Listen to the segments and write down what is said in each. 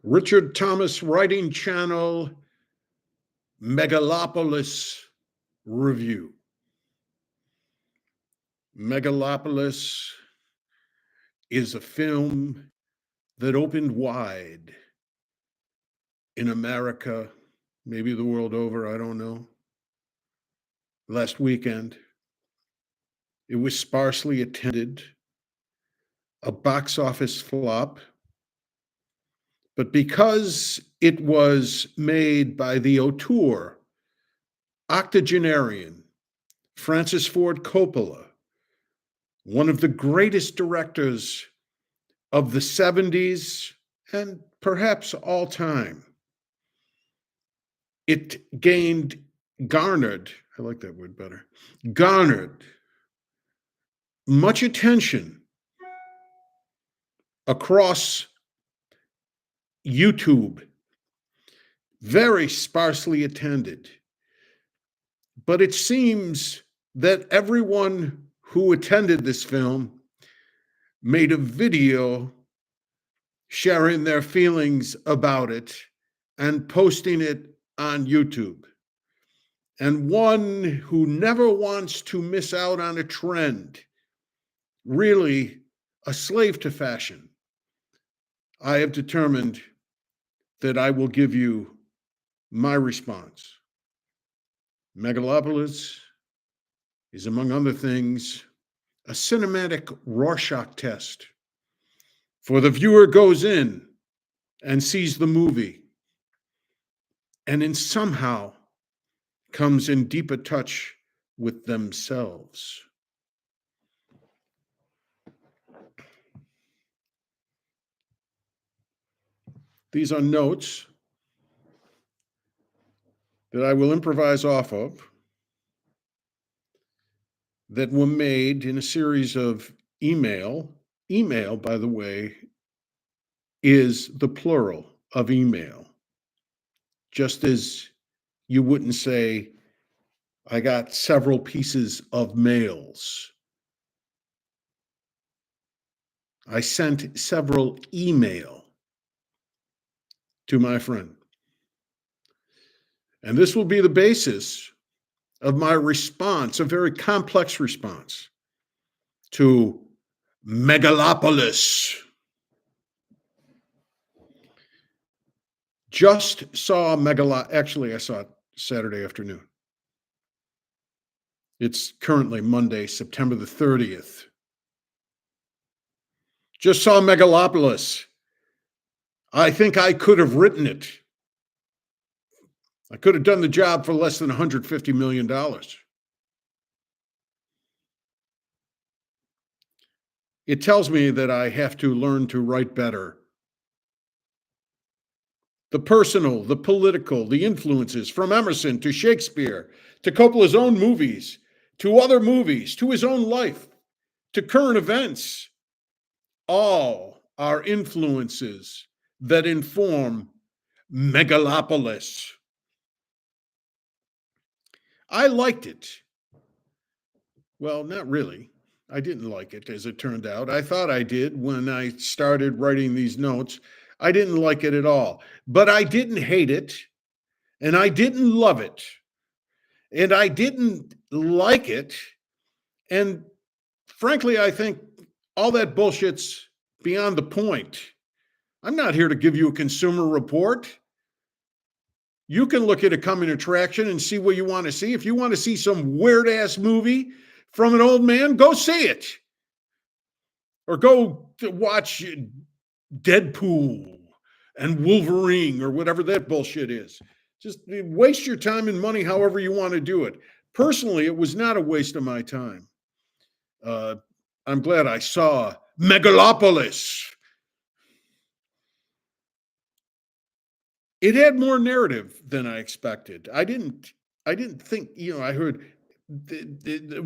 Richard Thomas writing channel, Megalopolis review. Megalopolis is a film that opened wide in America, maybe the world over, I don't know. Last weekend, it was sparsely attended, a box office flop, but because it was made by the auteur, octogenarian Francis Ford Coppola, one of the greatest directors of the 70s and perhaps all time. It garnered, I like that word better, garnered much attention across YouTube, very sparsely attended. But it seems that everyone who attended this film made a video sharing their feelings about it and posting it on YouTube. And one who never wants to miss out on a trend, really a slave to fashion, I have determined that I will give you my response. Megalopolis is, among other things, a cinematic Rorschach test. For the viewer goes in and sees the movie and then somehow comes in deeper touch with themselves. These are notes that I will improvise off of that were made in a series of email. Email, by the way, is the plural of email. Just as you wouldn't say, I got several pieces of mails. I sent several email to my friend. And this will be the basis of my response, a very complex response to Megalopolis. Just saw actually I saw it Saturday afternoon. It's currently Monday, September the 30th. Just saw Megalopolis. I think I could have written it. I could have done the job for less than $150 million. It tells me that I have to learn to write better. The personal, the political, the influences from Emerson to Shakespeare, to Coppola's own movies, to other movies, to his own life, to current events, all are influences that inform Megalopolis. I liked it. Well, not really. I didn't like it, as it turned out. I thought I did when I started writing these notes. I didn't like it at all. But I didn't hate it, and I didn't love it, and I didn't like it. And frankly, I think all that bullshit's beyond the point. I'm not here to give you a consumer report. You can look at a coming attraction and see what you want to see. If you want to see some weird-ass movie from an old man, go see it. Or go to watch Deadpool and Wolverine or whatever that bullshit is. Just waste your time and money however you want to do it. Personally, it was not a waste of my time. I'm glad I saw Megalopolis. It had more narrative than I expected. I didn't think, I heard the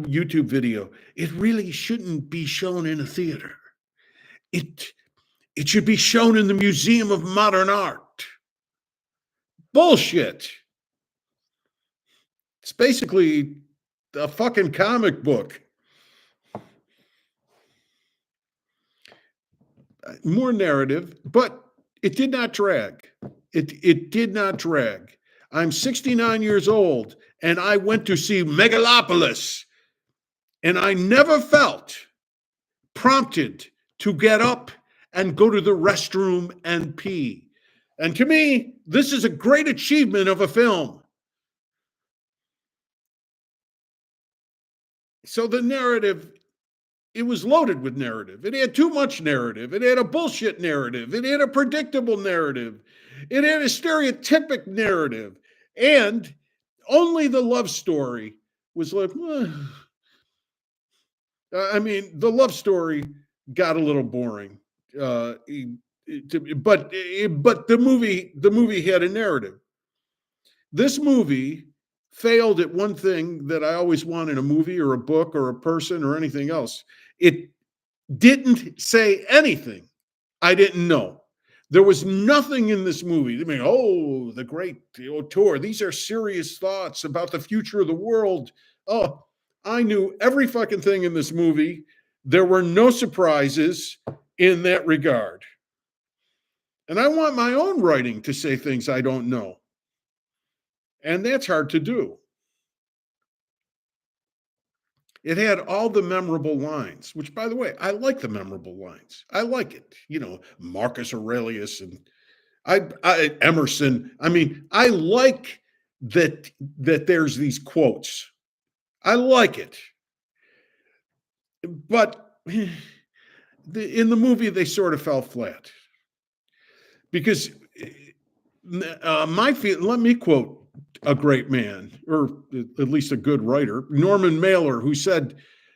YouTube video. It really shouldn't be shown in a theater. It should be shown in the Museum of Modern Art. Bullshit. It's basically a fucking comic book. More narrative, but It did not drag. It did not drag. I'm 69 years old and I went to see Megalopolis and I never felt prompted to get up and go to the restroom and pee. And to me, this is a great achievement of a film. So the narrative, it was loaded with narrative. It had too much narrative. It had a bullshit narrative. It had a predictable narrative. It had a stereotypic narrative. And only the love story was like, I mean, the love story got a little boring. But the movie had a narrative. This movie failed at one thing that I always want in a movie or a book or a person or anything else. It didn't say anything I didn't know. There was nothing in this movie. I mean, oh, the great auteur. These are serious thoughts about the future of the world. Oh, I knew every fucking thing in this movie. There were no surprises in that regard. And I want my own writing to say things I don't know. And that's hard to do. It had all the memorable lines, which, by the way, I like the memorable lines. I like it. Marcus Aurelius and Emerson. I mean, I like that there's these quotes. I like it. But in the movie, they sort of fell flat. Because let me quote a great man, or at least a good writer, Norman Mailer, who said,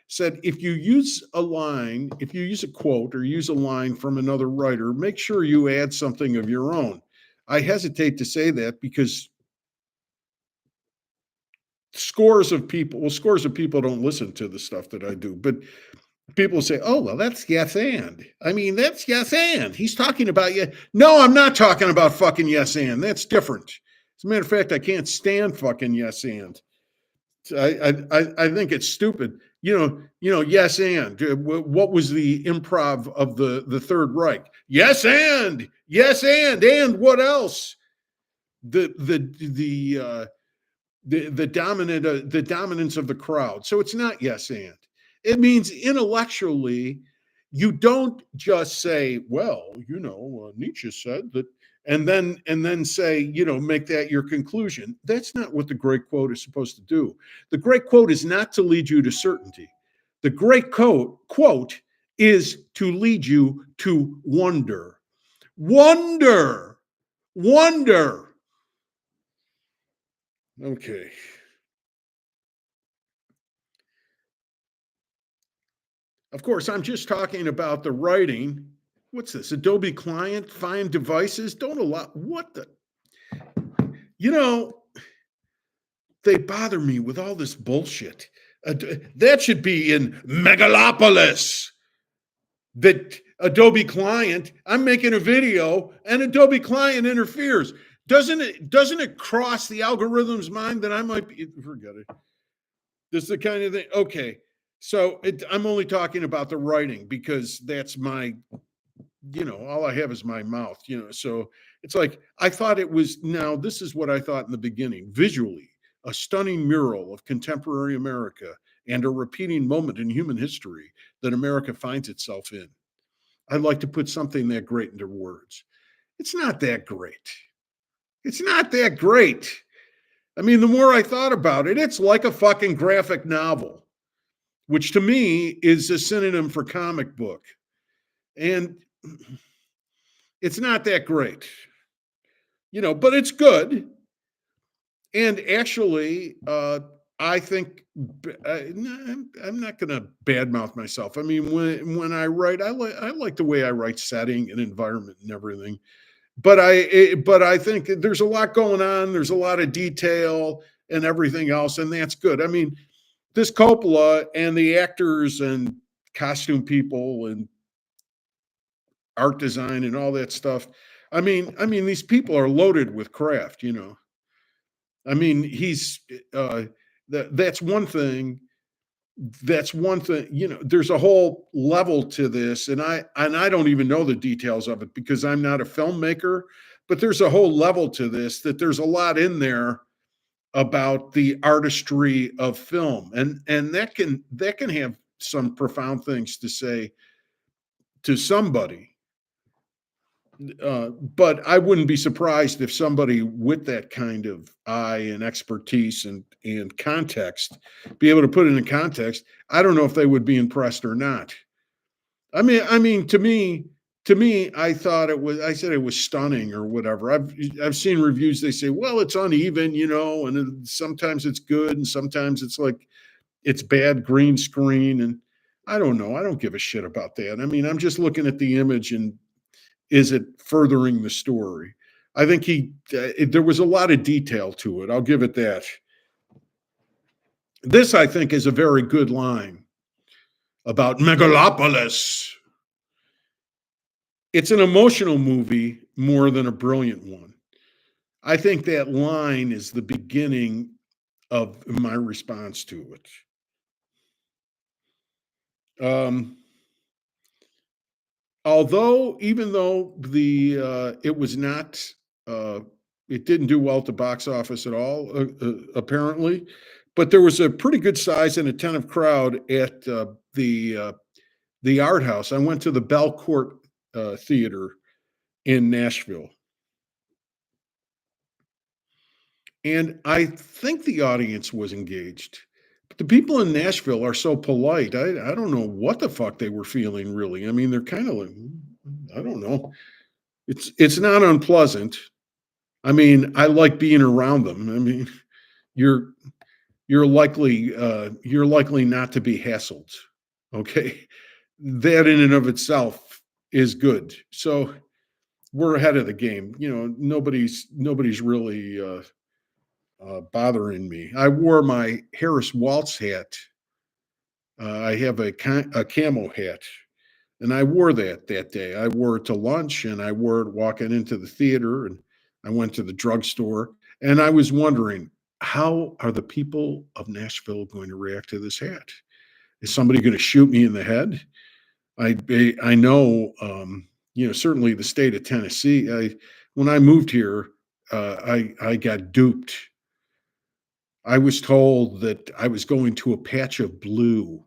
if you use a quote or use a line from another writer, make sure you add something of your own. I hesitate to say that because scores of people don't listen to the stuff that I do, but people say, oh, well, that's yes and. I mean, that's yes and. He's talking about you. No, I'm not talking about fucking yes and. That's different. As a matter of fact, I can't stand fucking yes and. I think it's stupid. Yes and. What was the improv of the Third Reich? Yes and what else? The dominance of the crowd. So it's not yes and. It means intellectually, you don't just say, well, Nietzsche said that, and then say, make that your conclusion. That's not what the great quote is supposed to do. The great quote is not to lead you to certainty. The great quote is to lead you to wonder. Wonder. Okay. Of course, I'm just talking about the writing. What's this? Adobe client, find devices. Don't allow what the they bother me with all this bullshit. That should be in Megalopolis. That Adobe client, I'm making a video and Adobe client interferes. Doesn't it cross the algorithm's mind that I might be, forget it. This is the kind of thing. Okay. So I'm only talking about the writing because that's my, all I have is my mouth, so it's like, I thought it was, now this is what I thought in the beginning, visually, a stunning mural of contemporary America and a repeating moment in human history that America finds itself in. I'd like to put something that great into words. It's not that great. It's not that great. I mean, the more I thought about it, it's like a fucking graphic novel, which to me is a synonym for comic book. And it's not that great, but it's good. And actually, I think I'm not going to badmouth myself. I mean, when I write, I like the way I write setting and environment and everything. But I think there's a lot going on. There's a lot of detail and everything else, and that's good. I mean, this Coppola and the actors and costume people and art design and all that stuff. I mean, these people are loaded with craft. I mean, that's one thing. That's one thing, there's a whole level to this, and I don't even know the details of it because I'm not a filmmaker, but there's a whole level to this that there's a lot in there about the artistry of film, and that can have some profound things to say to somebody. But I wouldn't be surprised if somebody with that kind of eye and expertise and context, be able to put it in context. I don't know if they would be impressed or not. I mean, to me, I thought it was. I said it was stunning or whatever. I've seen reviews. They say, well, it's uneven, and sometimes it's good, and sometimes it's like it's bad green screen, and I don't know. I don't give a shit about that. I mean, I'm just looking at the image and is it furthering the story? I think there was a lot of detail to it. I'll give it that. This, I think, is a very good line about Megalopolis. It's an emotional movie more than a brilliant one. I think that line is the beginning of my response to it. Even though the it was not, uh, it didn't do well at the box office at all, apparently, but there was a pretty good size and attentive crowd at the art house. I went to the Belcourt Theater in Nashville, and I think the audience was engaged. But the people in Nashville are so polite. I don't know what the fuck they were feeling, really. I mean, they're kind of like, I don't know. It's not unpleasant. I mean, I like being around them. I mean, you're you're likely not to be hassled. Okay, that in and of itself is good. So we're ahead of the game. Nobody's really bothering me. I wore my Harris Waltz hat. I have a camo hat, and I wore that day. I wore it to lunch, and I wore it walking into the theater, and I went to the drugstore, and I was wondering, how are the people of Nashville going to react to this hat? Is somebody going to shoot me in the head? I know, certainly the state of Tennessee. When I moved here, I got duped. I was told that I was going to a patch of blue,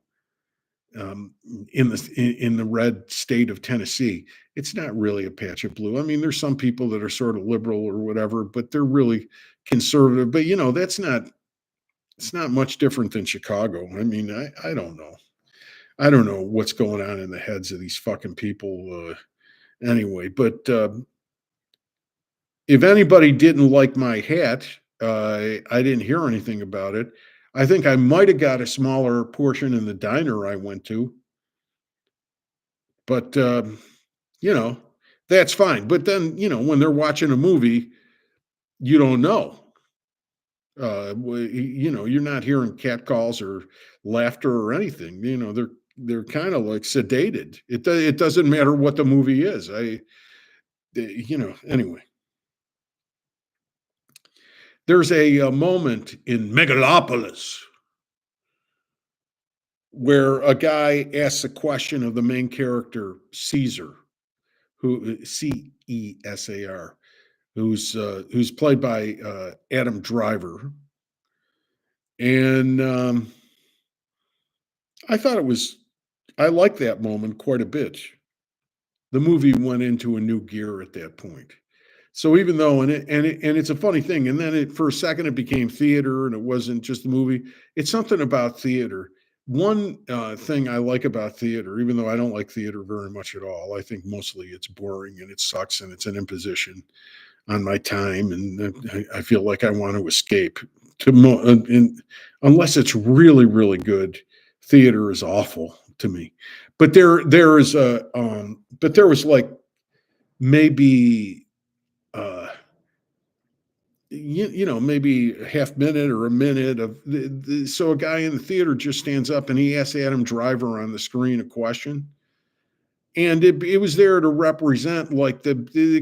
um, in the red state of Tennessee. It's not really a patch of blue. I mean, there's some people that are sort of liberal or whatever, but they're really conservative. But that's not. It's not much different than Chicago. I mean, I don't know. I don't know what's going on in the heads of these fucking people. Anyway, but if anybody didn't like my hat, I didn't hear anything about it. I think I might have got a smaller portion in the diner I went to, but you know, that's fine. But then, when they're watching a movie, you don't know. You're not hearing catcalls or laughter or anything. They're kind of like sedated. It doesn't matter what the movie is. Anyway, there's a moment in Megalopolis where a guy asks a question of the main character Caesar, who Cesar, who's played by Adam Driver, and I thought I liked that moment quite a bit. The movie went into a new gear at that point. So even though and it's a funny thing, and then for a second it became theater, and it wasn't just a movie. It's something about theater. One thing I like about theater, even though I don't like theater very much at all, I think mostly it's boring and it sucks and it's an imposition on my time, and I feel like I want to escape. Unless it's really really good, theater is awful to me. But there was like maybe uh, maybe a half minute or a minute of so a guy in the theater just stands up and he asks Adam Driver on the screen a question, and it was there to represent like the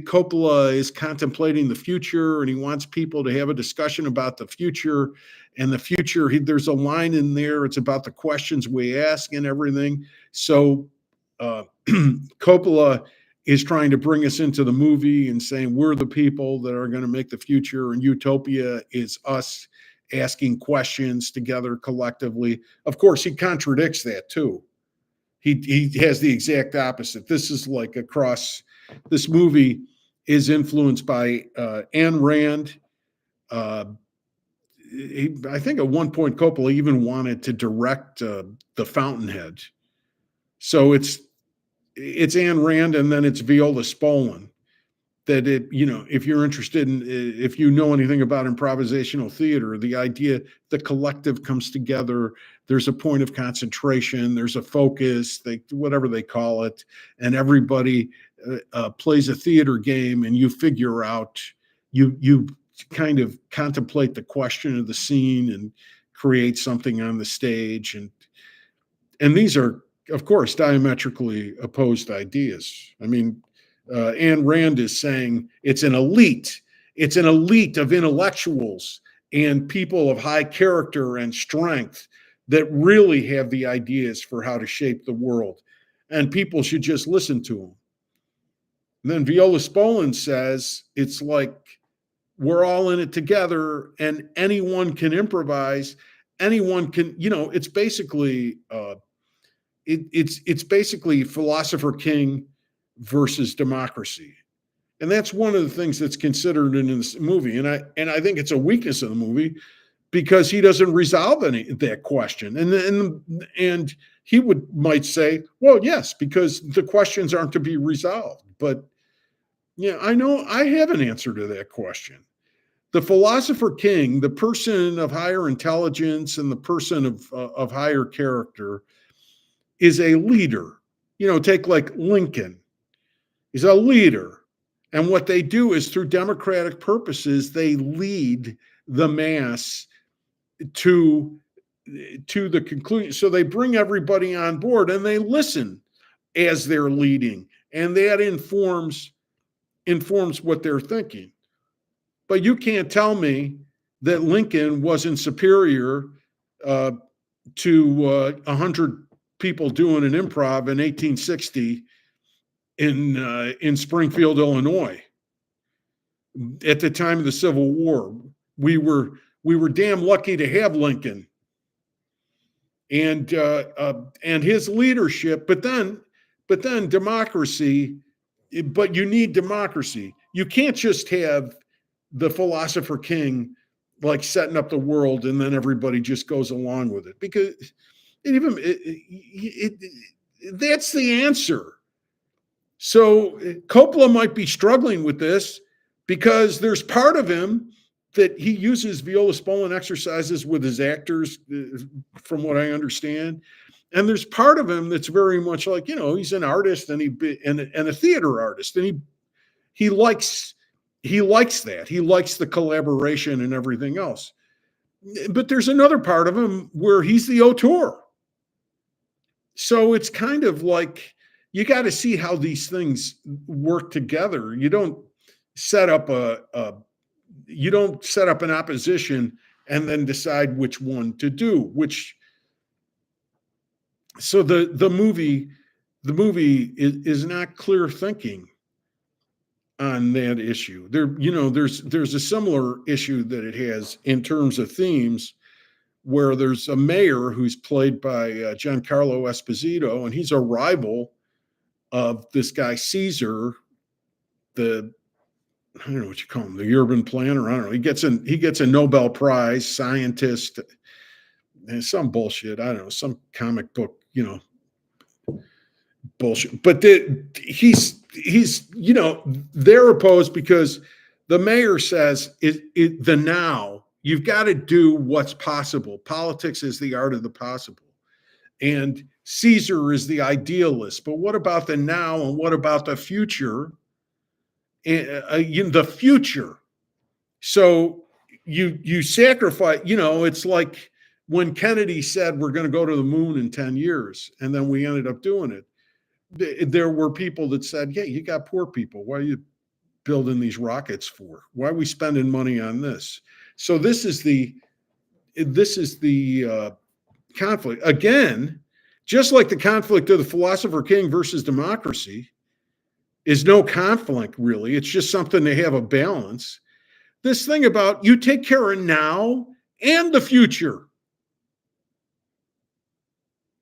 Coppola is contemplating the future and he wants people to have a discussion about the future, and the future. There's a line in there. It's about the questions we ask and everything. So Coppola is trying to bring us into the movie and saying we're the people that are going to make the future, and utopia is us asking questions together collectively. Of course, he contradicts that too. He has the exact opposite. This is like across. This movie is influenced by Ayn Rand. I think at one point Coppola even wanted to direct The Fountainhead. So it's Ayn Rand and then it's Viola Spolin. That if you're interested in, if you know anything about improvisational theater, the idea the collective comes together, there's a point of concentration, there's a focus, whatever they call it, and everybody plays a theater game, and you figure out, you kind of contemplate the question of the scene and create something on the stage, and these are, of course, diametrically opposed ideas. I mean, Ayn Rand is saying it's an elite of intellectuals and people of high character and strength that really have the ideas for how to shape the world, and people should just listen to them. And then Viola Spolin says it's like we're all in it together, and anyone can improvise. Anyone can, it's basically it's basically philosopher king versus democracy. And that's one of the things that's considered in this movie. And I think it's a weakness of the movie because he doesn't resolve that question. And he might say, well, yes, because the questions aren't to be resolved. But yeah, I know I have an answer to that question. The philosopher king, the person of higher intelligence and the person of higher character, is a leader. Take like Lincoln. He's a leader. And what they do is, through democratic purposes, they lead the mass to the conclusion. So they bring everybody on board and they listen as they're leading. And that informs what they're thinking. But you can't tell me that Lincoln wasn't superior to 100 people doing an improv in 1860 in Springfield, Illinois. At the time of the Civil War, we were damn lucky to have Lincoln and his leadership. But then democracy. But you need democracy. You can't just have the philosopher king like setting up the world and then everybody just goes along with it, because that's the answer. So Coppola might be struggling with this because there's part of him that he uses Viola Spolin exercises with his actors, from what I understand. And there's part of him that's very much like, he's an artist and a theater artist, and he likes that. He likes the collaboration and everything else. But there's another part of him where he's the auteur. So it's kind of like, you got to see how these things work together. You don't set up an opposition and then decide which one to do, so the movie is not clear thinking on that issue. There's a similar issue that it has in terms of themes, where there's a mayor who's played by Giancarlo Esposito, and he's a rival of this guy Caesar, I don't know what you call him, the urban planner. I don't know. He gets a Nobel Prize, scientist, and some bullshit. I don't know, some comic book, bullshit. But he's they're opposed because the mayor says the now. You've got to do what's possible. Politics is the art of the possible. And Caesar is the idealist. But what about the now, and what about the future? The future. So you sacrifice, it's like when Kennedy said we're going to go to the moon in 10 years, and then we ended up doing it. There were people that said, yeah, you got poor people. Why are you building these rockets for? Why are we spending money on this? So this is this is the conflict. Again, just like the conflict of the philosopher king versus democracy is no conflict, really. It's just something to have a balance. This thing about you take care of now and the future.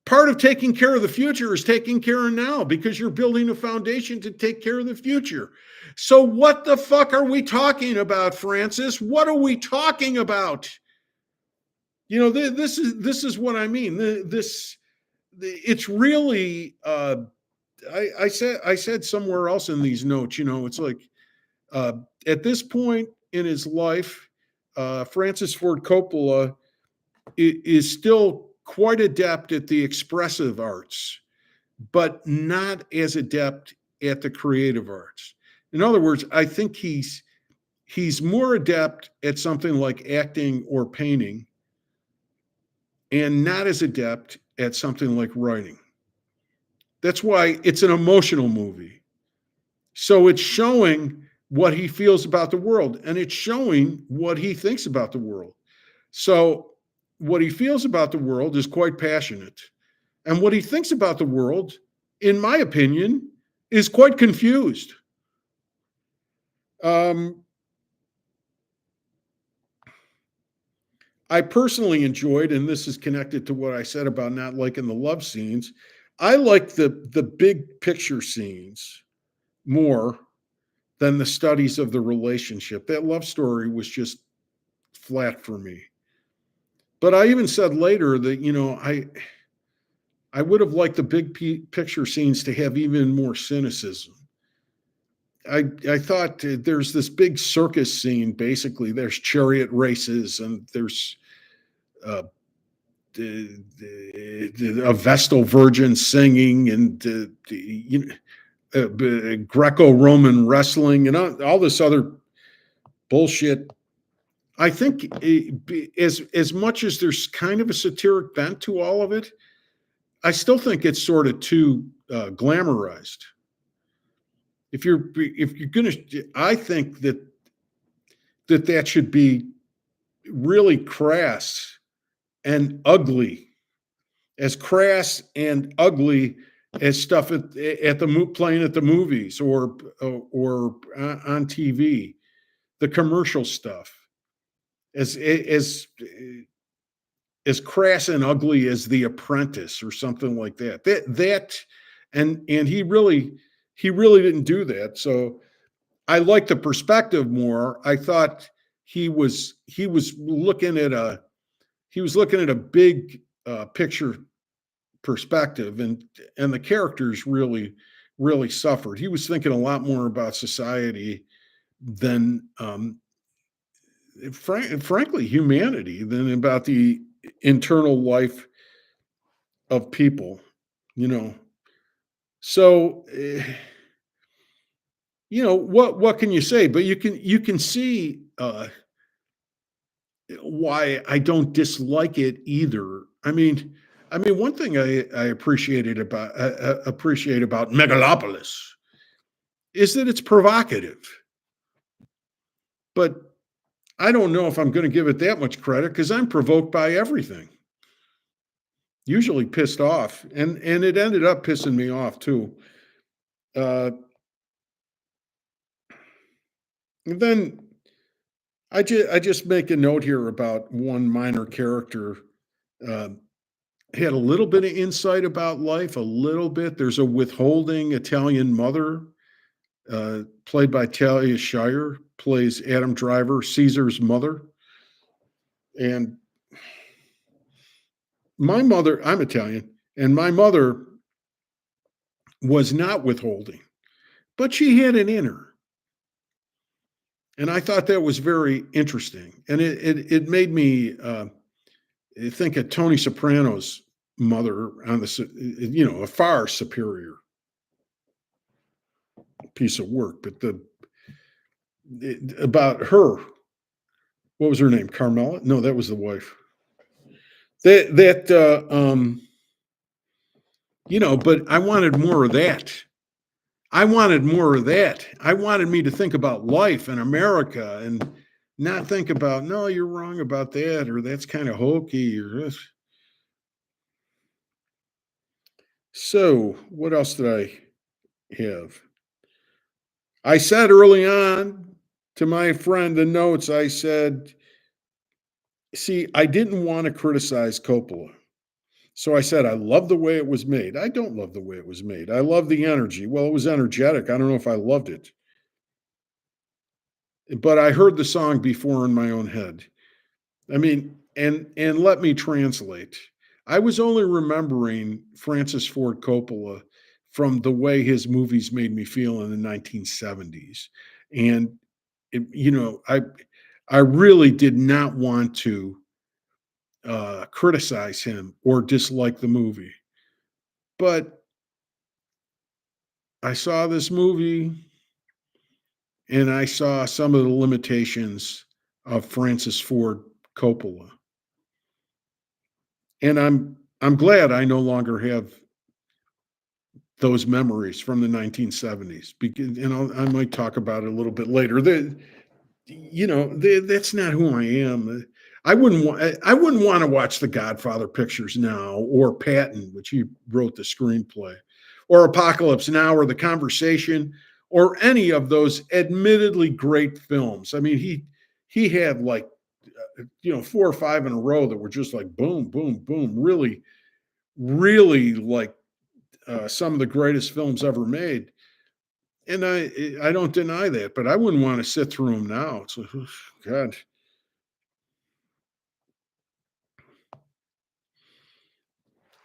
Part of taking care of the future is taking care of now because you're building a foundation to take care of the future. So what the fuck are we talking about, Francis? What are we talking about? This is what I mean. It's really. I said somewhere else in these notes. It's like at this point in his life, Francis Ford Coppola is still quite adept at the expressive arts, but not as adept at the creative arts. In other words, I think he's more adept at something like acting or painting and not as adept at something like writing. That's why it's an emotional movie. So it's showing what he feels about the world, and it's showing what he thinks about the world. So what he feels about the world is quite passionate. And what he thinks about the world, in my opinion, is quite confused. I personally enjoyed, and this is connected to what I said about not liking the love scenes. I like the big picture scenes more than the studies of the relationship. That love story was just flat for me. But I even said later that, I would have liked the big picture scenes to have even more cynicism. I thought there's this big circus scene. Basically, there's chariot races and there's a Vestal Virgin singing and Greco-Roman wrestling and all this other bullshit. I think as much as there's kind of a satiric bent to all of it, I still think it's sort of too glamorized. If you're gonna, I think that should be really crass and ugly, as crass and ugly as stuff at the playing at the movies or on TV, the commercial stuff, as crass and ugly as The Apprentice or something like that. And he really didn't do that. So I like the perspective more. I thought he was looking at a big picture perspective, and the characters really suffered. He was thinking a lot more about society than frankly humanity, than about the internal life of people. So what can you say? But you can see why I don't dislike it either. I mean, one thing I appreciate about Megalopolis is that it's provocative. But I don't know if I'm going to give it that much credit because I'm provoked by everything. Usually pissed off, and it ended up pissing me off too. And then I just make a note here about one minor character. Had a little bit of insight about life, a little bit. There's a withholding Italian mother, played by Talia Shire, plays Adam Driver, Caesar's mother. And my mother, I'm Italian, and my mother was not withholding, but she had an inner. And I thought that was very interesting. And it made me think of Tony Soprano's mother on a far superior piece of work. But about her, what was her name? Carmela? No, that was the wife. But I wanted more of that. I wanted more of that. I wanted me to think about life and America and not think about, no, you're wrong about that, or that's kind of hokey, or this. So, what else did I have? I said early on to my friend the notes, I said, see, I didn't want to criticize Coppola. So I said, I love the way it was made. I don't love the way it was made. I love the energy. Well, it was energetic. I don't know if I loved it, but I heard the song before in my own head. I mean, and let me translate. I was only remembering Francis Ford Coppola from the way his movies made me feel in the 1970s. And I really did not want to criticize him or dislike the movie. But I saw this movie and I saw some of the limitations of Francis Ford Coppola. And I'm glad I no longer have those memories from the 1970s because, and I might talk about it a little bit later. That's not who I am. I wouldn't want to watch the Godfather pictures now, or Patton, which he wrote the screenplay, or Apocalypse Now, or The Conversation, or any of those admittedly great films. I mean, he had like 4 or 5 in a row that were just like boom, boom, boom, really, really like some of the greatest films ever made. And I don't deny that, but I wouldn't want to sit through them now. So, God.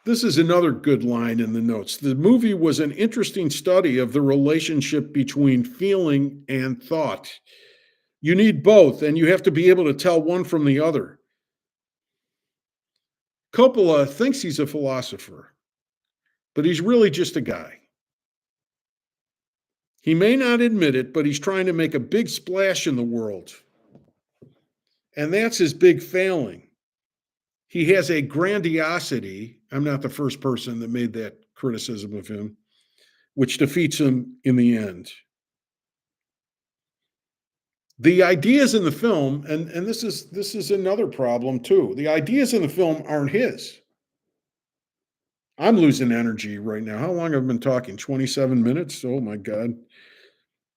This is another good line in the notes. The movie was an interesting study of the relationship between feeling and thought. You need both, and you have to be able to tell one from the other. Coppola thinks he's a philosopher, but he's really just a guy. He may not admit it, but he's trying to make a big splash in the world. And that's his big failing. He has a grandiosity. I'm not the first person that made that criticism of him, which defeats him in the end. The ideas in the film, and this is another problem too. The ideas in the film aren't his. I'm losing energy right now. How long have I been talking? 27 minutes? Oh my God.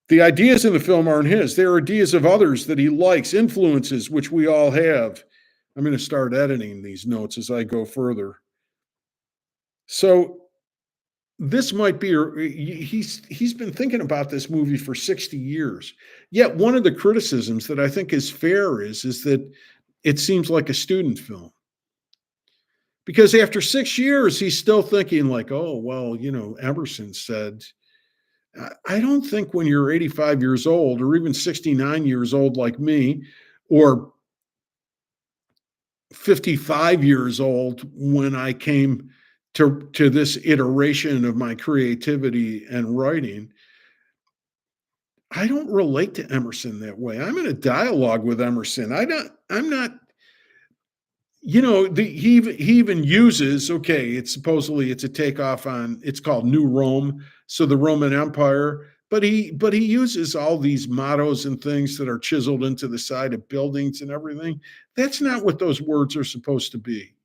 The ideas in the film aren't his. They're ideas of others that he likes, influences, which we all have. I'm going to start editing these notes as I go further. So this might be he's been thinking about this movie for 60 years. Yet one of the criticisms that I think is fair is that it seems like a student film. Because after 6 years, he's still thinking like, oh, well, Emerson said, I don't think when you're 85 years old or even 69 years old like me, or 55 years old when I came to this iteration of my creativity and writing, I don't relate to Emerson that way. I'm in a dialogue with Emerson. I'm not, he even uses, okay, it's a takeoff on, it's called New Rome, so the Roman Empire, but he uses all these mottos and things that are chiseled into the side of buildings and everything. That's not what those words are supposed to be.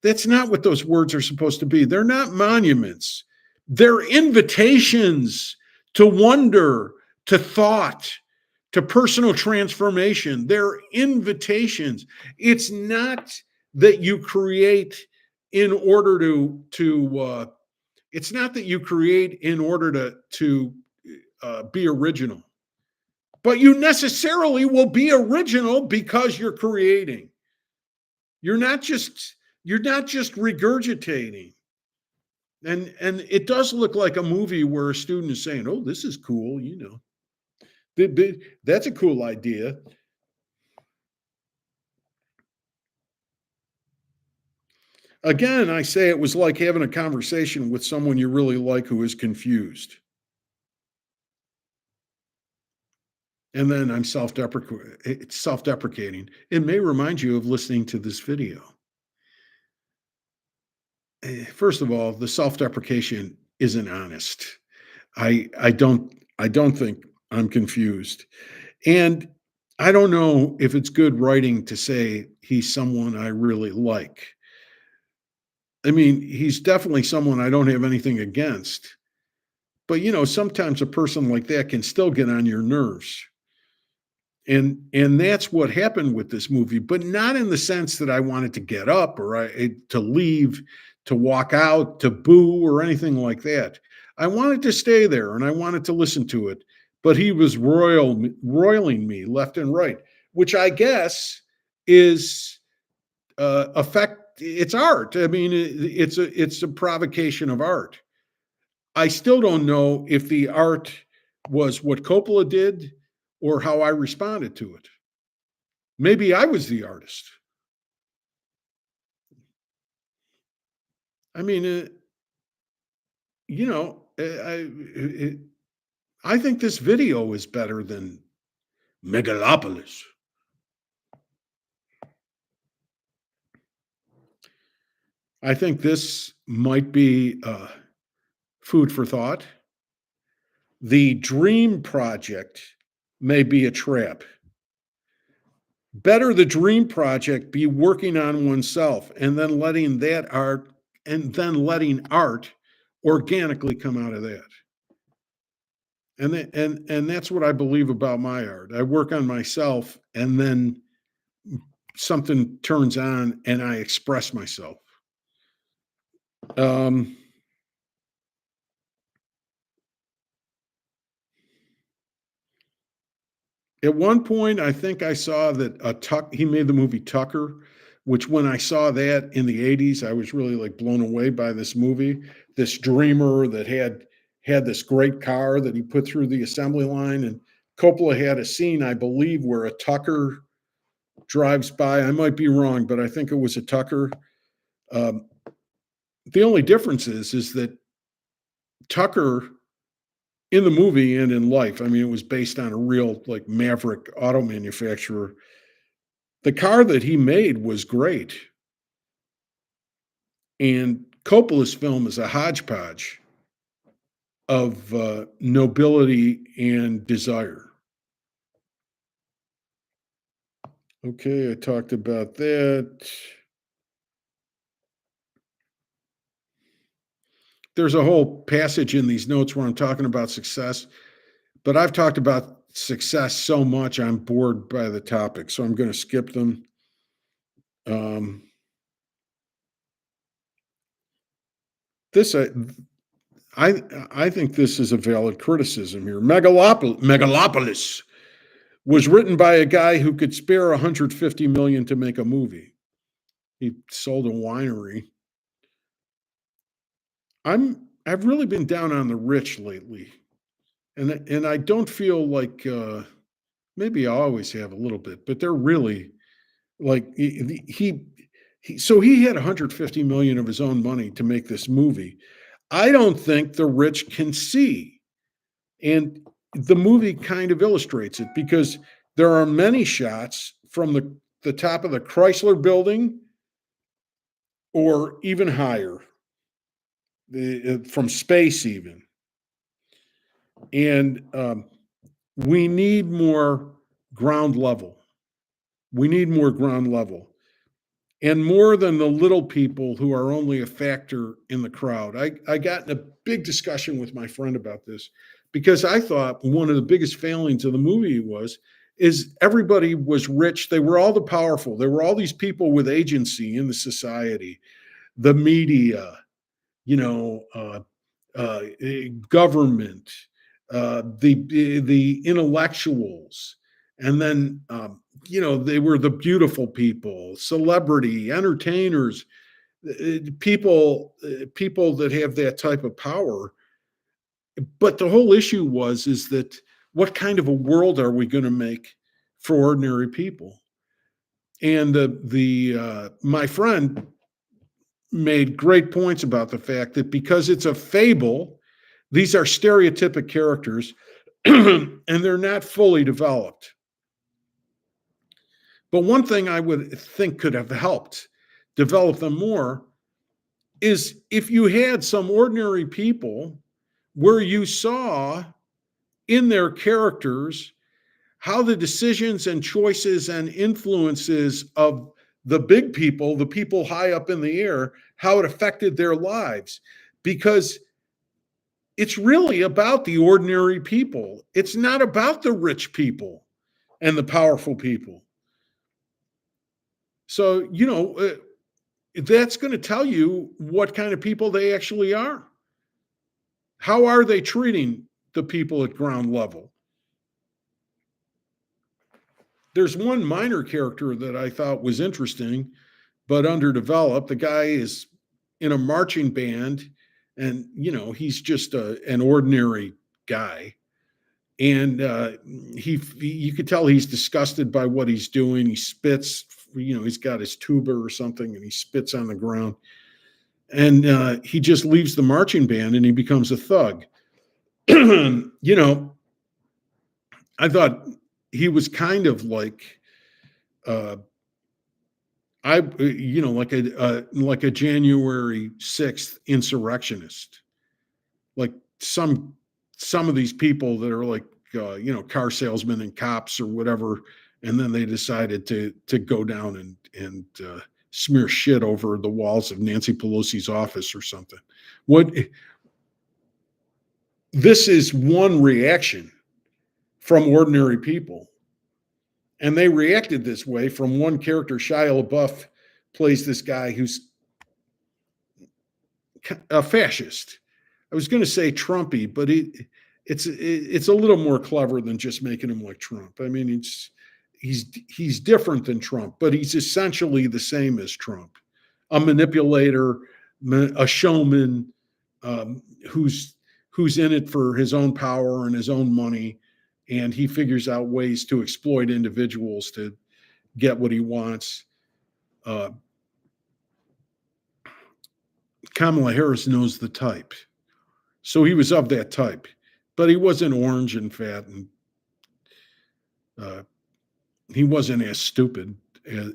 That's not what those words are supposed to be. They're not monuments. They're invitations to wonder, to thought, to personal transformation. They're invitations. It's not that you create in order to it's not that you create in order to be original, but you necessarily will be original because you're creating. You're not just you're not just regurgitating. And it does look like a movie where a student is saying, "Oh, this is cool," That's a cool idea. Again, I say it was like having a conversation with someone you really like who is confused. And then I'm it's self-deprecating. It may remind you of listening to this video. First of all, the self-deprecation isn't honest. I don't think I'm confused. And I don't know if it's good writing to say he's someone I really like. I mean, he's definitely someone I don't have anything against. But, sometimes a person like that can still get on your nerves. And that's what happened with this movie, but not in the sense that I wanted to get up or to leave, to walk out, to boo or anything like that. I wanted to stay there and I wanted to listen to it, but he was roiling me left and right, which I guess is affect. It's art. I mean, it's a provocation of art. I still don't know if the art was what Coppola did or how I responded to it. Maybe I was the artist. I mean, I think this video is better than Megalopolis. I think this might be food for thought. The dream project may be a trap. Better the dream project be working on oneself and then letting art organically come out of that. And that's what I believe about my art. I work on myself and then something turns on and I express myself. Um, at one point, I think I saw that he made the movie Tucker, which when I saw that in the 80s, I was really like blown away by this movie. This dreamer that had this great car that he put through the assembly line. And Coppola had a scene, I believe, where a Tucker drives by. I might be wrong, but I think it was a Tucker. Um, the only difference is that Tucker in the movie and in life, I mean, it was based on a real like maverick auto manufacturer. The car that he made was great. And Coppola's film is a hodgepodge of nobility and desire. Okay, I talked about that. There's a whole passage in these notes where I'm talking about success, but I've talked about success so much, I'm bored by the topic. So I'm going to skip them. Um, this, I think this is a valid criticism here. Megalopolis was written by a guy who could spare 150 million to make a movie. He sold a winery. I've really been down on the rich lately, and I don't feel like maybe I always have a little bit, but they're really like so he had 150 million of his own money to make this movie. I don't think the rich can see. And the movie kind of illustrates it because there are many shots from the top of the Chrysler building or even higher, from space, even. And we need more ground level. We need more ground level. And more than the little people who are only a factor in the crowd. I got in a big discussion with my friend about this because I thought one of the biggest failings of the movie is everybody was rich. They were all the powerful. There were all these people with agency in the society, the media, you know, government, the intellectuals, and then they were the beautiful people, celebrity, entertainers, people that have that type of power. But the whole issue is that what kind of a world are we going to make for ordinary people? And the my friend made great points about the fact that because it's a fable, these are stereotypic characters and they're not fully developed. But one thing I would think could have helped develop them more is if you had some ordinary people where you saw in their characters how the decisions and choices and influences of the big people, the people high up in the air, how it affected their lives. Because it's really about the ordinary people. It's not about the rich people and the powerful people. So, that's going to tell you what kind of people they actually are. How are they treating the people at ground level? There's one minor character that I thought was interesting, but underdeveloped. The guy is in a marching band, and he's just an ordinary guy. And you could tell he's disgusted by what he's doing. He spits. He's got his tuba or something, and he spits on the ground. And he just leaves the marching band, and he becomes a thug. I thought he was kind of like uh, like a January 6th insurrectionist, like some of these people that are like car salesmen and cops or whatever, and then they decided to go down and smear shit over the walls of Nancy Pelosi's office or something. What This is one reaction from ordinary people. And they reacted this way from one character. Shia LaBeouf plays this guy who's a fascist. I was going to say Trumpy, but it's a little more clever than just making him like Trump. I mean, he's different than Trump, but he's essentially the same as Trump. A manipulator, a showman, who's in it for his own power and his own money, and he figures out ways to exploit individuals to get what he wants. Kamala Harris knows the type. So he was of that type, but he wasn't orange and fat, and he wasn't as stupid as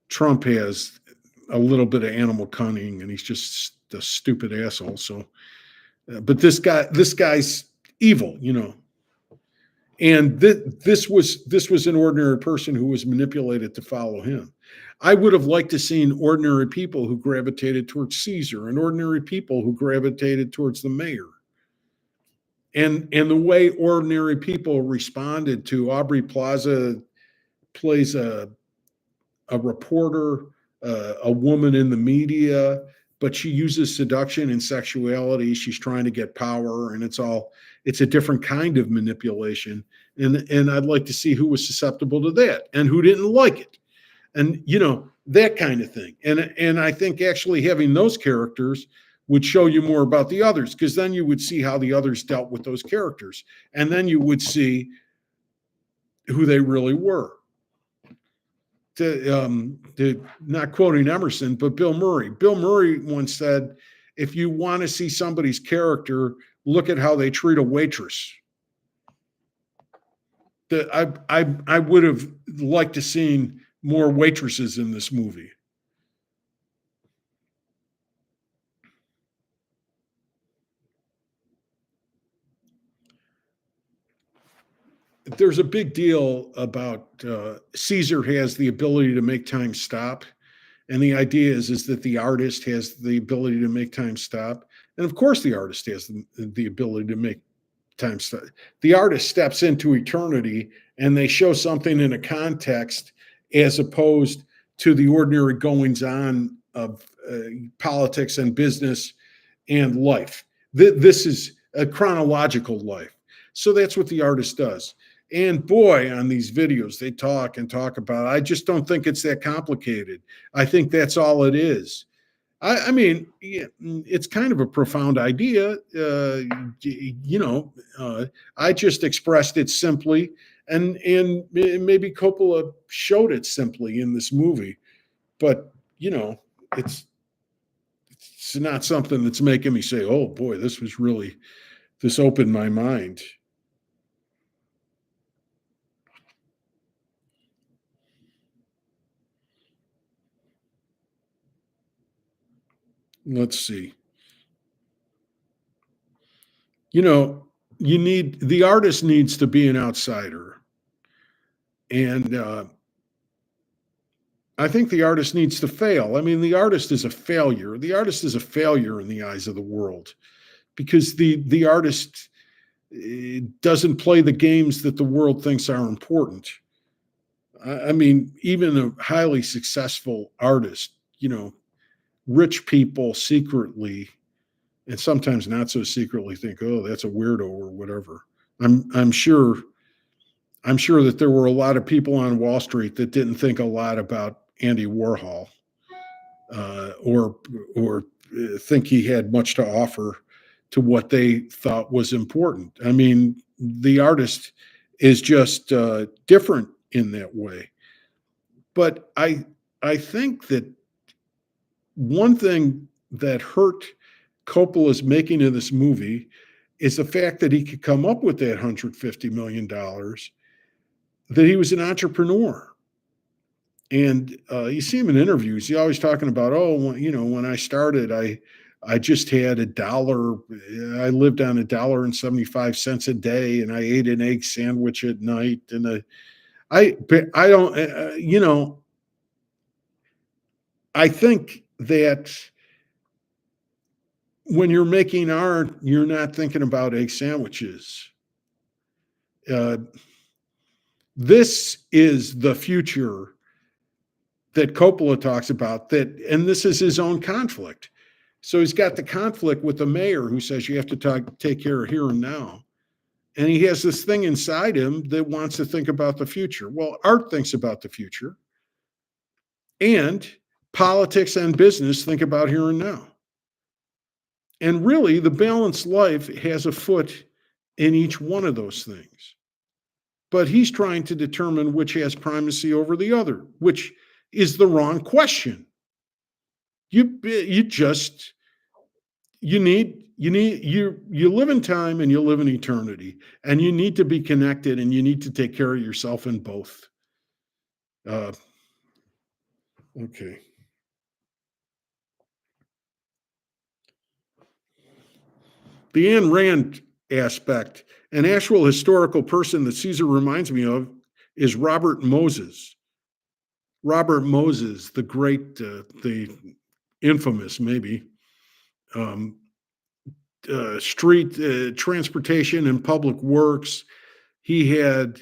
Trump has a little bit of animal cunning, and he's just a stupid asshole. So, but this guy's evil, and this was an ordinary person who was manipulated to follow him. I would have liked to seen ordinary people who gravitated towards Caesar and ordinary people who gravitated towards the mayor. And the way ordinary people responded to Aubrey Plaza plays a reporter, a woman in the media, but she uses seduction and sexuality. She's trying to get power, and it's a different kind of manipulation. And I'd like to see who was susceptible to that and who didn't like it. And that kind of thing. And I think actually having those characters would show you more about the others, because then you would see how the others dealt with those characters, and then you would see who they really were. Not quoting Emerson, but Bill Murray. Bill Murray once said, "If you want to see somebody's character, look at how they treat a waitress." I would have liked to seen more waitresses in this movie. There's a big deal about Caesar has the ability to make time stop. And the idea is that the artist has the ability to make time stop. And of course, the artist has the ability to make time stop. The artist steps into eternity, and they show something in a context as opposed to the ordinary goings on of politics and business and life. This is a chronological life. So that's what the artist does. And boy, on these videos, they talk and talk about it. I just don't think it's that complicated. I think that's all it is. I mean, yeah, it's kind of a profound idea. I just expressed it simply, and maybe Coppola showed it simply in this movie. But it's not something that's making me say, "Oh boy, this opened my mind." Let's see. the artist needs to be an outsider, and I think the artist needs to fail. I mean, the artist is a failure. The artist is a failure in the eyes of the world because the artist doesn't play the games that the world thinks are important. I mean, even a highly successful artist, rich people secretly and sometimes not so secretly think, "Oh, that's a weirdo," or whatever. I'm I'm sure I'm sure that there were a lot of people on Wall Street that didn't think a lot about Andy Warhol, or think he had much to offer to what they thought was important. I mean, the artist is just different in that way. But I think that one thing that hurt Coppola's making of this movie is the fact that he could come up with that $150 million, that he was an entrepreneur. And you see him in interviews, he's always talking about, oh, when I started, I just had a dollar. I lived on $1.75 a day, and I ate an egg sandwich at night. And but I don't, I think that when you're making art, you're not thinking about egg sandwiches. Uh, this is the future that Coppola talks about, and this is his own conflict. So he's got the conflict with the mayor who says you have to take care of here and now. And he has this thing inside him that wants to think about the future. Well, art thinks about the future, and politics and business think about here and now. And really, the balanced life has a foot in each one of those things. But he's trying to determine which has primacy over the other, which is the wrong question. You just you live in time and you live in eternity, and you need to be connected, and you need to take care of yourself in both. Uh, okay. The Ayn Rand aspect, an actual historical person that Caesar reminds me of is Robert Moses. Robert Moses, the great, the infamous, maybe, um, street transportation and public works. He had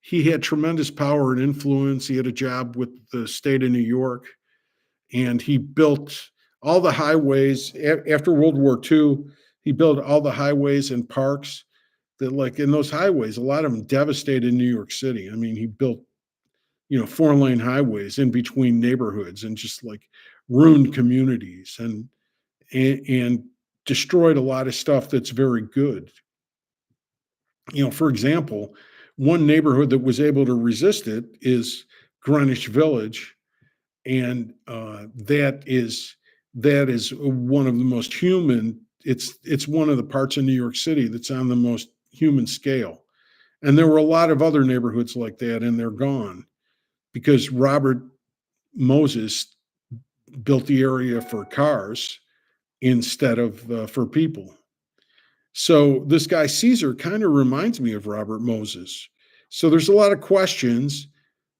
he had tremendous power and influence. He had a job with the state of New York, and he built all the highways after World War II. He built all the highways and parks that, like, in those highways, a lot of them devastated New York City. I mean, he built 4-lane highways in between neighborhoods and just like ruined communities and destroyed a lot of stuff that's very good. For example, one neighborhood that was able to resist it is Greenwich Village, and that is one of the most human. It's one of the parts of New York City that's on the most human scale. And there were a lot of other neighborhoods like that, and they're gone because Robert Moses built the area for cars instead of for people. So this guy Caesar kind of reminds me of Robert Moses. So there's a lot of questions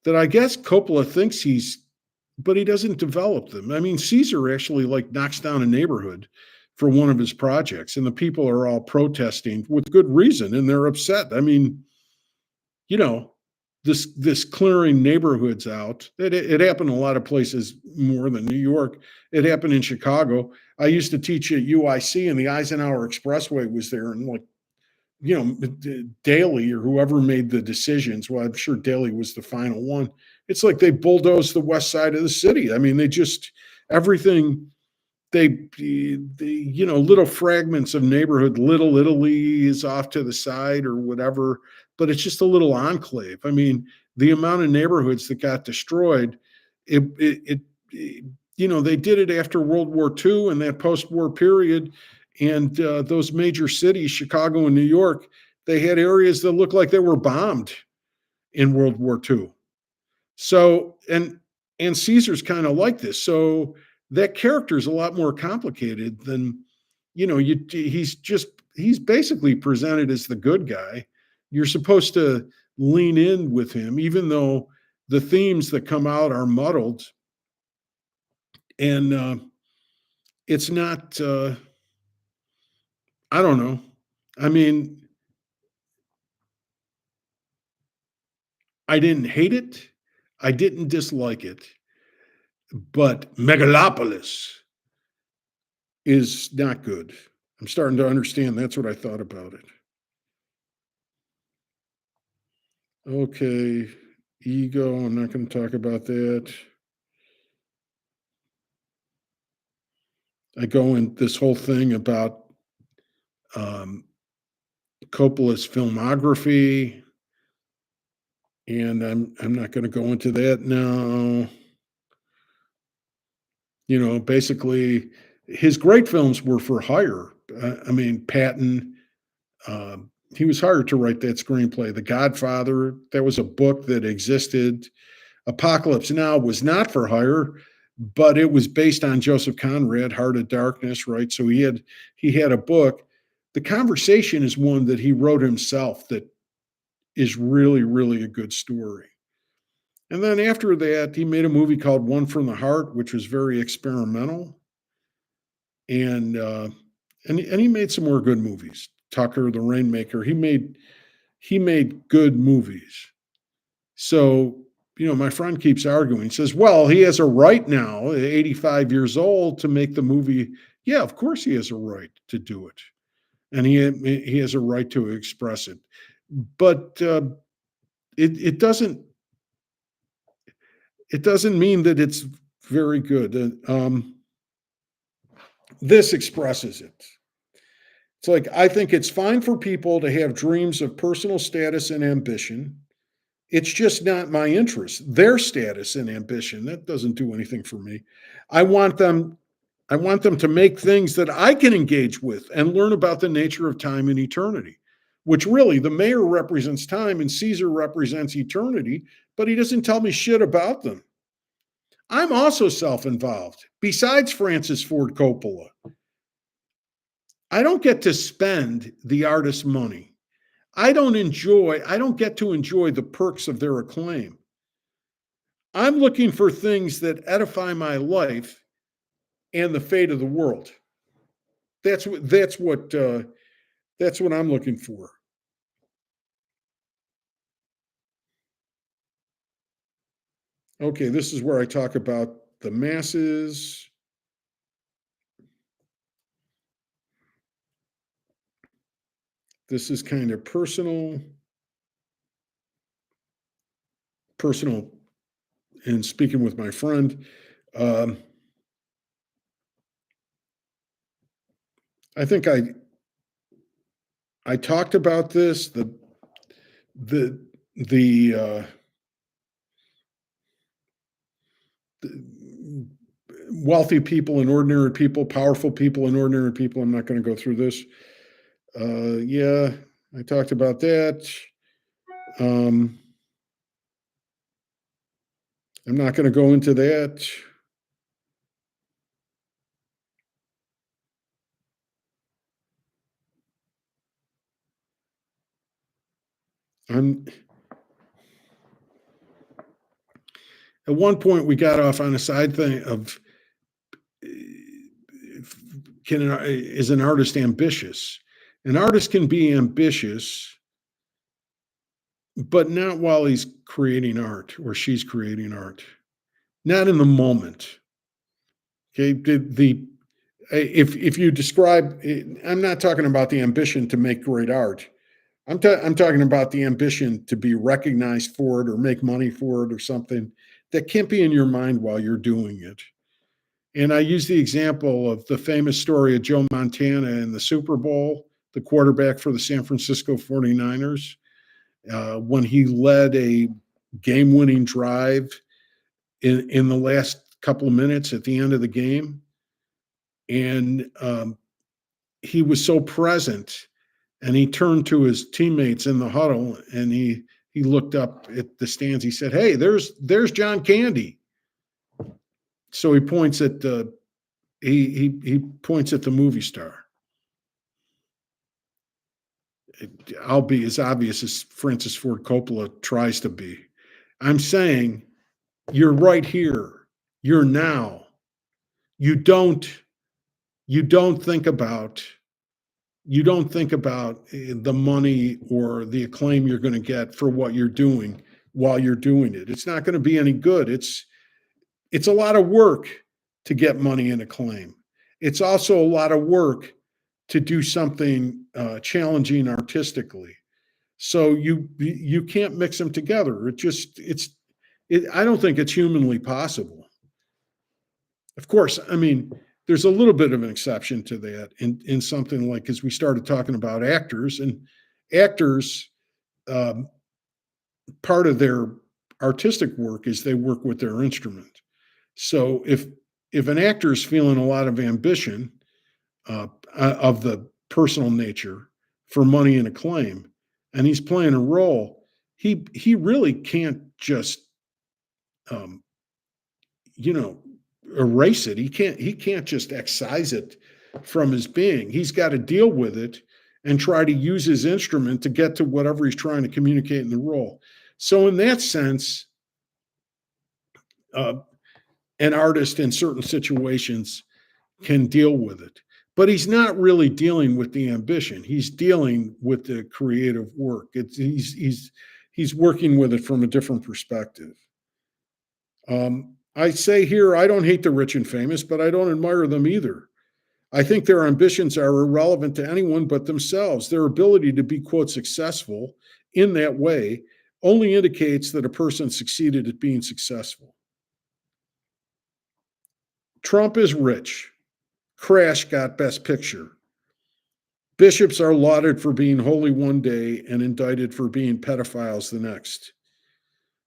that I guess Coppola thinks but he doesn't develop them. I mean, Caesar actually like knocks down a neighborhood for one of his projects, and the people are all protesting with good reason, and they're upset. I mean, you know, this clearing neighborhoods out. It happened in a lot of places more than New York. It happened in Chicago. I used to teach at UIC, and the Eisenhower Expressway was there, and like, Daley or whoever made the decisions. Well, I'm sure Daley was the final one. It's like they bulldozed the west side of the city. I mean, they just everything. Little fragments of neighborhood, Little Italy is off to the side or whatever, but it's just a little enclave. I mean, the amount of neighborhoods that got destroyed, they did it after World War II and that post-war period. And those major cities, Chicago and New York, they had areas that looked like they were bombed in World War II. So, and Caesar's kind of like this. So that character is a lot more complicated he's basically presented as the good guy. You're supposed to lean in with him, even though the themes that come out are muddled, and it's not. I don't know. I mean, I didn't hate it. I didn't dislike it, but Megalopolis is not good. I'm starting to understand. That's what I thought about it. Okay, ego. I'm not going to talk about that. I go in this whole thing about um, Coppola's filmography, and I'm not going to go into that now. Basically, his great films were for hire. I mean, Patton. He was hired to write that screenplay. The Godfather. That was a book that existed. Apocalypse Now was not for hire, but it was based on Joseph Conrad, Heart of Darkness, right? So he had a book. The Conversation is one that he wrote himself that is really, really a good story. And then after that, he made a movie called One from the Heart, which was very experimental. And he made some more good movies. Tucker, The Rainmaker. He made good movies. So, my friend keeps arguing. He says, well, he has a right now, at 85 years old, to make the movie. Yeah, of course he has a right to do it. And he has a right to express it. But it doesn't mean that it's very good. This expresses it. It's like, I think it's fine for people to have dreams of personal status and ambition. It's just not my interest. Their status and ambition, that doesn't do anything for me. I want them to make things that I can engage with and learn about the nature of time and eternity, which really the mayor represents time and Caesar represents eternity, but he doesn't tell me shit about them. I'm also self-involved. Besides Francis Ford Coppola, I don't get to spend the artist's money. I don't get to enjoy the perks of their acclaim. I'm looking for things that edify my life and the fate of the world. That's what I'm looking for. Okay, this is where I talk about the masses. This is kind of personal and speaking with my friend. I think I talked about this, the wealthy people and ordinary people, powerful people and ordinary people. I'm not going to go through this. Yeah, I talked about that. I'm not going to go into that. At one point we got off on a side thing of is an artist ambitious? An artist can be ambitious, but not while he's creating art or she's creating art. Not in the moment. Okay, if you describe, I'm not talking about the ambition to make great art. I'm talking about the ambition to be recognized for it or make money for it or something that can't be in your mind while you're doing it. And I use the example of the famous story of Joe Montana in the Super Bowl, the quarterback for the San Francisco 49ers, when he led a game winning drive in the last couple of minutes at the end of the game. And he was so present, and he turned to his teammates in the huddle and he looked up at the stands. He said, "Hey, there's John Candy." So he points at he points at the movie star. I'll be as obvious as Francis Ford Coppola tries to be. I'm saying you're right here. You're now. You don't you don't think about the money or the acclaim you're going to get for what you're doing while you're doing it. It's not going to be any good. It's a lot of work to get money and acclaim. It's also a lot of work to do something challenging artistically. So you can't mix them together. I don't think it's humanly possible. Of course, I mean, there's a little bit of an exception to that in something like, as we started talking about actors, and actors, um, part of their artistic work is they work with their instrument. So if an actor is feeling a lot of ambition of the personal nature for money and acclaim, and he's playing a role, he really can't just um, you know, erase it. He can't just excise it from his being. He's got to deal with it and try to use his instrument to get to whatever he's trying to communicate in the role. So in that sense, uh, an artist in certain situations can deal with it. But he's not really dealing with the ambition. He's dealing with the creative work. He's working with it from a different perspective. I say here, I don't hate the rich and famous, but I don't admire them either. I think their ambitions are irrelevant to anyone but themselves. Their ability to be, quote, successful in that way only indicates that a person succeeded at being successful. Trump is rich. Crash got Best Picture. Bishops are lauded for being holy one day and indicted for being pedophiles the next.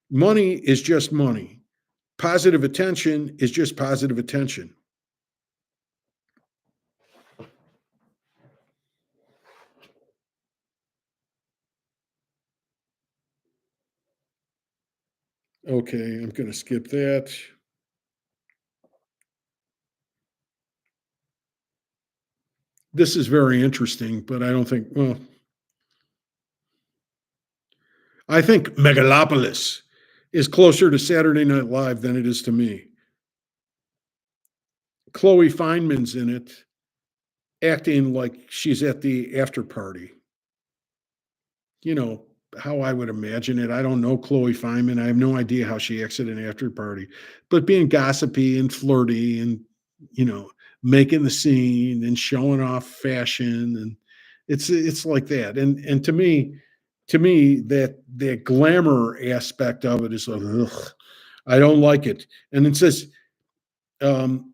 Money is just money. Positive attention is just positive attention. Okay, I'm going to skip that. This is very interesting, but I don't think, well, I think Megalopolis is closer to Saturday Night Live than it is to me. Chloe Feynman's in it, acting like she's at the after party. You know, how I would imagine it. I don't know Chloe Feynman. I have no idea how she acts at an after party, but being gossipy and flirty and, you know, making the scene and showing off fashion, and it's like that. And to me that glamour aspect of it is like, ugh, I don't like it. And it says, um,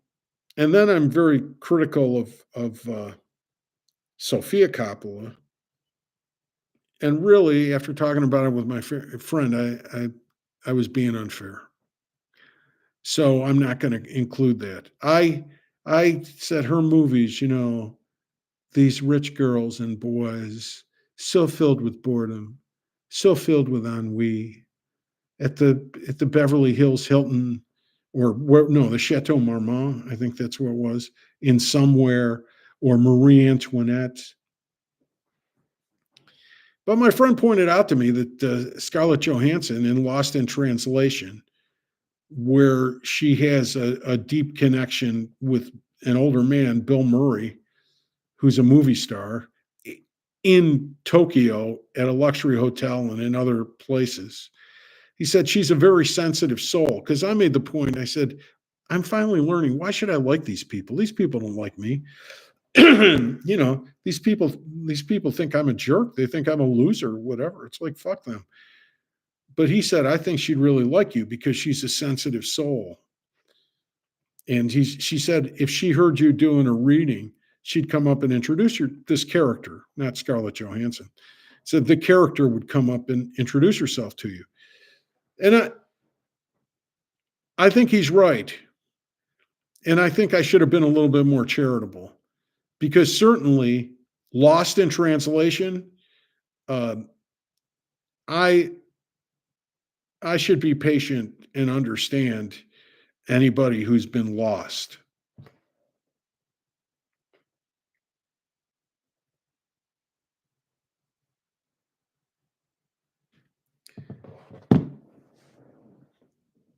and then I'm very critical of Sophia Coppola. And really, after talking about it with my friend, I was being unfair. So I'm not going to include that. I said her movies, these rich girls and boys, so filled with boredom, so filled with ennui. At the Beverly Hills Hilton, or where, no, the Chateau Marmont, I think that's where it was, in somewhere, or Marie Antoinette. But my friend pointed out to me that Scarlett Johansson in Lost in Translation, where she has a deep connection with an older man, Bill Murray, who's a movie star in Tokyo at a luxury hotel and in other places. He said she's a very sensitive soul. Because I made the point, I said, I'm finally learning, why should I like these people? These people don't like me. These people think I'm a jerk. They think I'm a loser, whatever. It's like, fuck them. But he said, I think she'd really like you because she's a sensitive soul. And she said, if she heard you doing a reading, she'd come up and introduce this character, not Scarlett Johansson. Said the character would come up and introduce herself to you. And I think he's right. And I think I should have been a little bit more charitable, because certainly Lost in Translation, uh, I I should be patient and understand anybody who's been lost.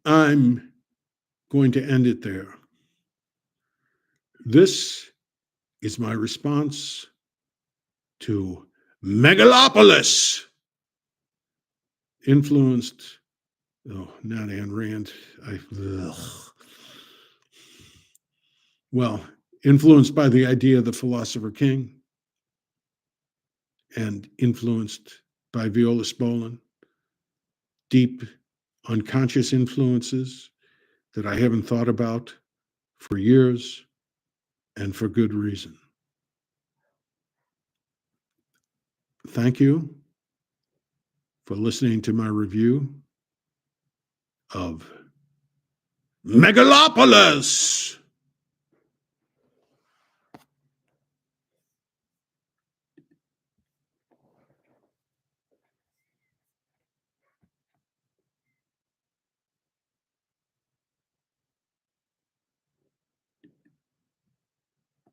I'm going to end it there. This is my response to Megalopolis, influenced, oh, not Ayn Rand. Well, influenced by the idea of the philosopher king and influenced by Viola Spolin, deep unconscious influences that I haven't thought about for years and for good reason. Thank you for listening to my review of Megalopolis.